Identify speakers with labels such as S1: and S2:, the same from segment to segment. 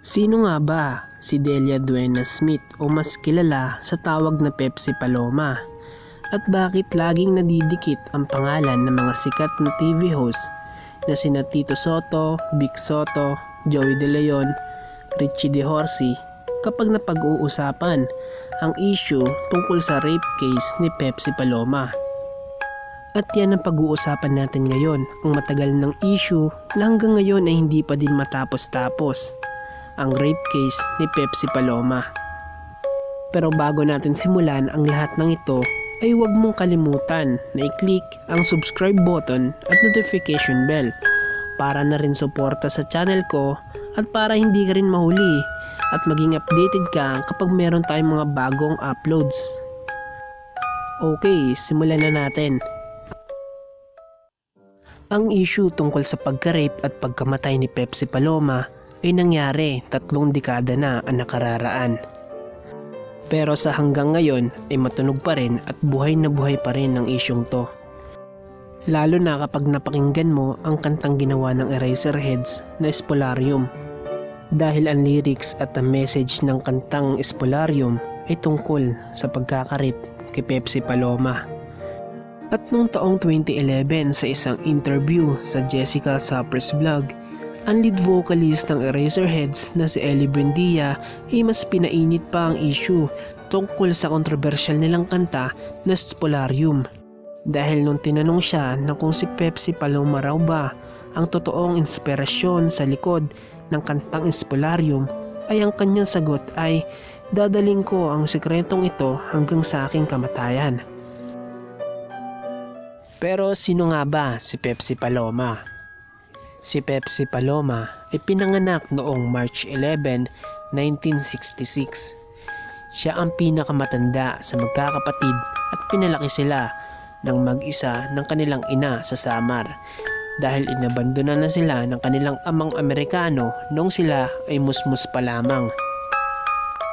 S1: Sino nga ba si Delia Duenas-Smith o mas kilala sa tawag na Pepsi Paloma? At bakit laging nadidikit ang pangalan ng mga sikat na TV host na sina Tito Soto, Vic Soto, Joey De Leon, Richie De Horsey kapag napag-uusapan ang issue tungkol sa rape case ni Pepsi Paloma? At yan ang pag-uusapan natin ngayon, ang matagal ng issue na hanggang ngayon ay hindi pa din matapos-tapos, ang rape case ni Pepsi Paloma. Pero bago natin simulan ang lahat ng ito, ay huwag mong kalimutan na i-click ang subscribe button at notification bell para na rin suporta sa channel ko at para hindi ka rin mahuli at maging updated ka kapag meron tayong mga bagong uploads. Okay, simulan na natin. Ang issue tungkol sa pagka-rape at pagkamatay ni Pepsi Paloma ay nangyari 3 dekada na ang nakararaan. Pero sa hanggang ngayon ay matunog pa rin at buhay na buhay pa rin ang isyong to. Lalo na kapag napakinggan mo ang kantang ginawa ng Eraserheads na Spolarium. Dahil ang lyrics at ang message ng kantang Spolarium ay tungkol sa pagkaka-rape kay Pepsi Paloma. At noong taong 2011 sa isang interview sa Jessica Sappers vlog, ang lead vocalist ng Eraserheads na si Ellie Buendia ay mas pinainit pa ang issue tungkol sa kontrobersyal nilang kanta na Spolarium. Dahil nung tinanong siya na kung si Pepsi Paloma raw ba ang totoong inspirasyon sa likod ng kantang Spolarium, ay ang kanyang sagot ay, "Dadaling ko ang sikretong ito hanggang sa aking kamatayan." Pero sino nga ba si Pepsi Paloma? Si Pepsi Paloma ay pinanganak noong March 11, 1966. Siya ang pinakamatanda sa magkakapatid at pinalaki sila ng mag-isa ng kanilang ina sa Samar dahil inabandona na sila ng kanilang amang Amerikano noong sila ay musmus pa lamang.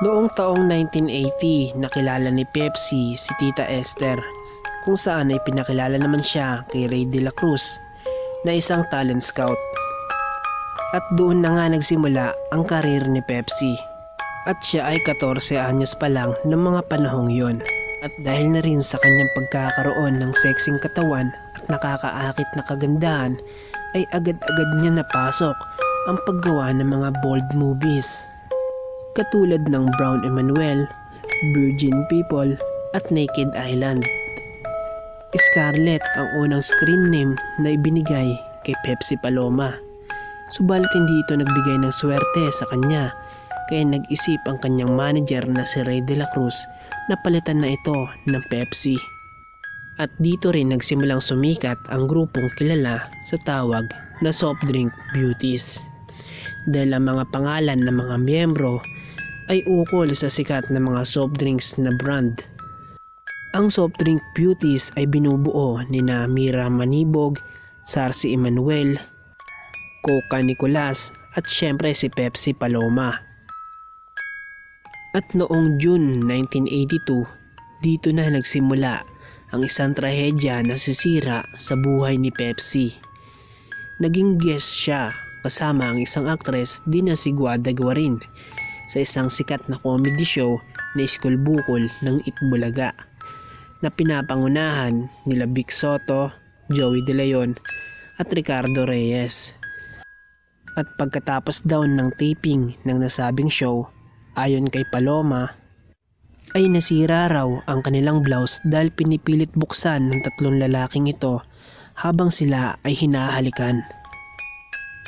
S1: Noong taong 1980, nakilala ni Pepsi si Tita Esther, kung saan ay pinakilala naman siya kay Ray De La Cruz na isang talent scout. At doon na nga nagsimula ang karir ni Pepsi. At siya ay 14 anyos pa lang ng mga panahong yon. At dahil na rin sa kanyang pagkakaroon ng sexing katawan at nakakaakit na kagandahan, ay agad-agad niya napasok ang paggawa ng mga bold movies. Katulad ng Brown Emanuel, Virgin People at Naked Island. Scarlett ang unang screen name na ibinigay kay Pepsi Paloma. Subalit hindi ito nagbigay ng swerte sa kanya, kaya nag-isip ang kanyang manager na si Ray De La Cruz na palitan na ito ng Pepsi. At dito rin nagsimulang sumikat ang grupong kilala sa tawag na Soft Drink Beauties. Dahil ang mga pangalan ng mga miyembro ay ukol sa sikat na mga soft drinks na brand. Ang Soft Drink Beauties ay binubuo ni na Mira Manibog, Sarcy Emanuel, Coca Nicolas at syempre si Pepsi Paloma. At noong June 1982, dito na nagsimula ang isang trahedya na sisira sa buhay ni Pepsi. Naging guest siya kasama ang isang aktres din na si Guada Guarin sa isang sikat na comedy show na Iskul Bukol ng Itbulaga, na pinapangunahan nila Vic Soto, Joey De Leon at Ricardo Reyes. At pagkatapos daw ng taping ng nasabing show, ayon kay Paloma, ay nasira raw ang kanilang blouse dahil pinipilit buksan ng 3 lalaking ito habang sila ay hinahalikan.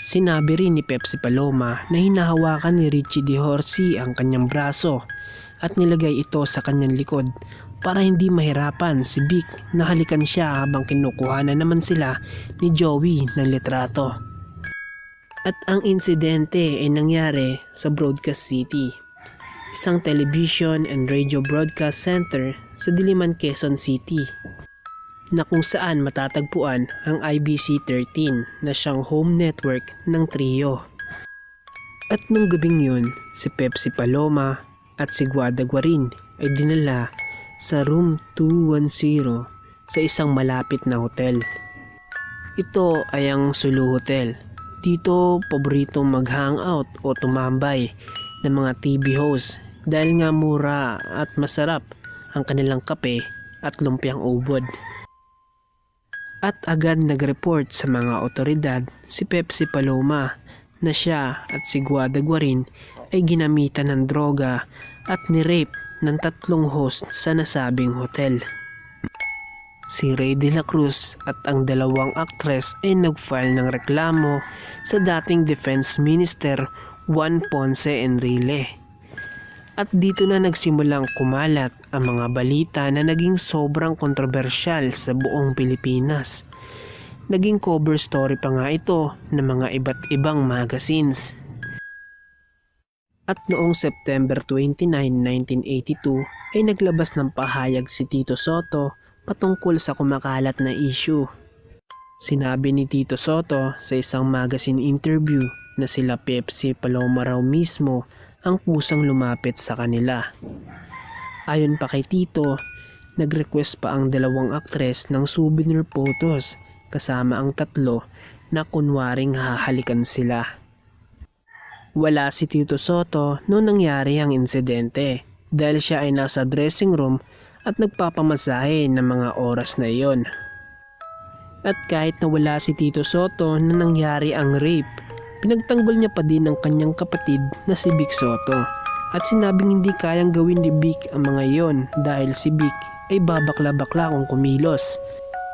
S1: Sinabi rin ni Pepsi Paloma na hinahawakan ni Richie De Horsey ang kanyang braso at nilagay ito sa kanyang likod para hindi mahirapan si Vic na halikan siya habang kinukuha na naman sila ni Joey ng litrato. At ang insidente ay nangyari sa Broadcast City, isang television and radio broadcast center sa Diliman, Quezon City, na kung saan matatagpuan ang IBC-13 na siyang home network ng trio. At nung gabing yun, si Pepsi Paloma at si Guada Guarin ay dinala sa room 210 sa isang malapit na hotel. Ito ay ang Sulu Hotel Dito paboritong mag-hangout o tumambay ng mga TV host dahil nga mura at masarap ang kanilang kape at lumpiang ubod. At agad nag-report sa mga otoridad si Pepsi Paloma na siya at si Guada Guarin ay ginamitan ng droga at ni-rape ng 3 host sa nasabing hotel. Si Rey de la Cruz at ang 2 aktres ay nag-file ng reklamo sa dating Defense Minister Juan Ponce Enrile. At dito na nagsimulang kumalat ang mga balita na naging sobrang kontrobersyal sa buong Pilipinas. Naging cover story pa nga ito ng mga iba't ibang magazines. At noong September 29, 1982 ay naglabas ng pahayag si Tito Soto patungkol sa kumakalat na issue. Sinabi ni Tito Soto sa isang magazine interview na sila Pepsi Paloma raw mismo ang kusang lumapit sa kanila. Ayon pa kay Tito, nag-request pa ang 2 aktres ng souvenir photos kasama ang 3 na kunwaring hahalikan sila. Wala si Tito Soto noong nangyari ang insidente dahil siya ay nasa dressing room at nagpapamasahe ng mga oras na iyon. At kahit na wala si Tito Soto na nangyari ang rape, pinagtanggol niya pa din ng kanyang kapatid na si Vic Soto at sinabing hindi kayang gawin ni Vic ang mga iyon dahil si Vic ay babakla-bakla kung kumilos.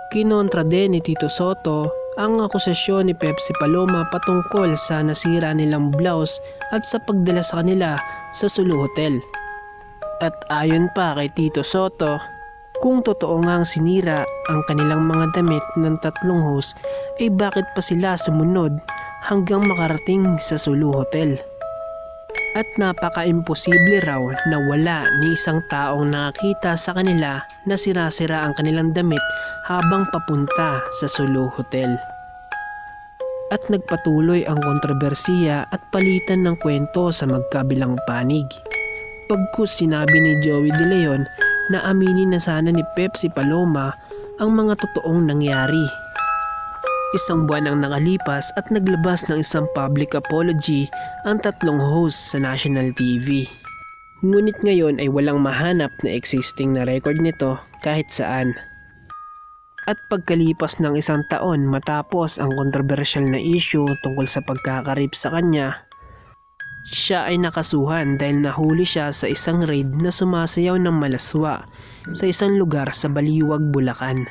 S1: Kinontra din ni Tito Soto ang akusasyon ni Pepsi Paloma patungkol sa nasira nilang blouse at sa pagdala sa kanila sa Sulu Hotel. At ayon pa kay Tito Soto, kung totoo ngang sinira ang kanilang mga damit ng 3 host ay bakit pa sila sumunod hanggang makarating sa Sulu Hotel. At napaka-imposible raw na wala ni isang taong nakakita sa kanila na sira-sira ang kanilang damit habang papunta sa Sulu Hotel. At nagpatuloy ang kontrobersiya at palitan ng kwento sa magkabilang panig. Pagkus sinabi ni Joey De Leon na aminin na sana ni Pepsi Paloma ang mga totoong nangyari. 1 buwan ang nakalipas at naglabas ng isang public apology ang 3 hosts sa national TV. Ngunit ngayon ay walang mahanap na existing na record nito kahit saan. At pagkalipas ng 1 taon matapos ang kontrobersyal na issue tungkol sa pagkakarip sa kanya, siya ay nakasuhan dahil nahuli siya sa isang raid na sumasayaw ng malaswa sa isang lugar sa Baliwag, Bulacan.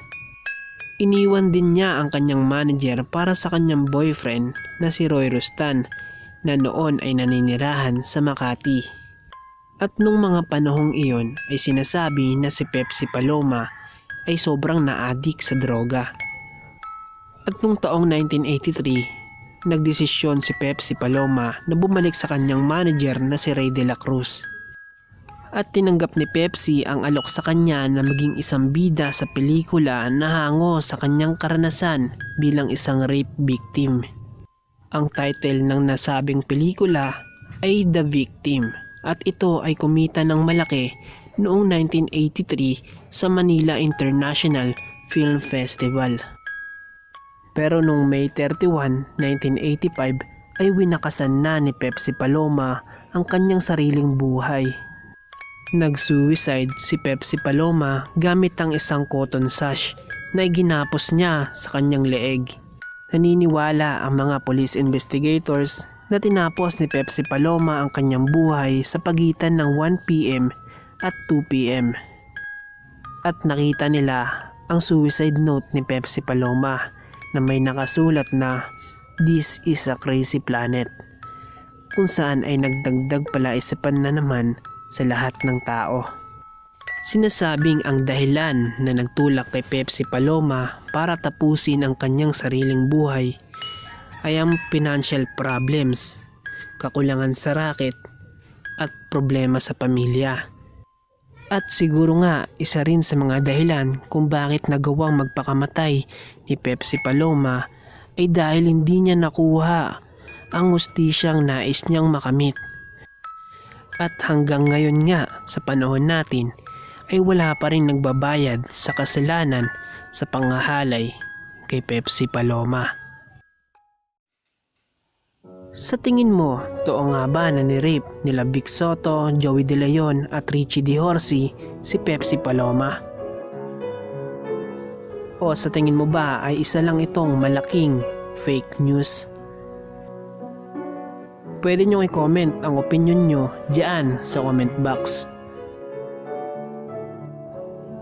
S1: Iniwan din niya ang kanyang manager para sa kanyang boyfriend na si Roy Rustan na noon ay naninirahan sa Makati. At nung mga panahong iyon ay sinasabi na si Pepsi Paloma ay sobrang na-addict sa droga. At nung taong 1983, nagdesisyon si Pepsi Paloma na bumalik sa kanyang manager na si Rey de la Cruz. At tinanggap ni Pepsi ang alok sa kanya na maging isang bida sa pelikula na hango sa kanyang karanasan bilang isang rape victim. Ang title ng nasabing pelikula ay The Victim at ito ay kumita ng malaki noong 1983 sa Manila International Film Festival. Pero noong May 31, 1985 ay winakasan na ni Pepsi Paloma ang kanyang sariling buhay. Nag-suicide si Pepsi Paloma gamit ang isang cotton sash na ginapos niya sa kanyang leeg. Naniniwala ang mga police investigators na tinapos ni Pepsi Paloma ang kanyang buhay sa pagitan ng 1 PM at 2 PM. At nakita nila ang suicide note ni Pepsi Paloma na may nakasulat na "This is a crazy planet", kung saan ay nagdagdag palaisipan na naman sa lahat ng tao. Sinasabing ang dahilan na nagtulak kay Pepsi Paloma para tapusin ang kanyang sariling buhay ay ang financial problems, kakulangan sa raket at problema sa pamilya. At siguro nga isa rin sa mga dahilan kung bakit nagawang magpakamatay ni Pepsi Paloma ay dahil hindi niya nakuha ang hustisyang nais niyang makamit. At hanggang ngayon nga sa panahon natin ay wala pa rin nagbabayad sa kasalanan sa pangahalay kay Pepsi Paloma. Sa tingin mo, totoo nga ba na ni-rape nila Vic Soto, Joey De Leon at Richie De Horsey si Pepsi Paloma? O sa tingin mo ba ay isa lang itong malaking fake news? Pwede nyo i-comment ang opinion nyo diyan sa comment box.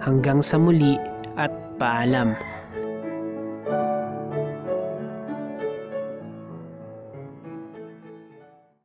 S1: Hanggang sa muli at paalam.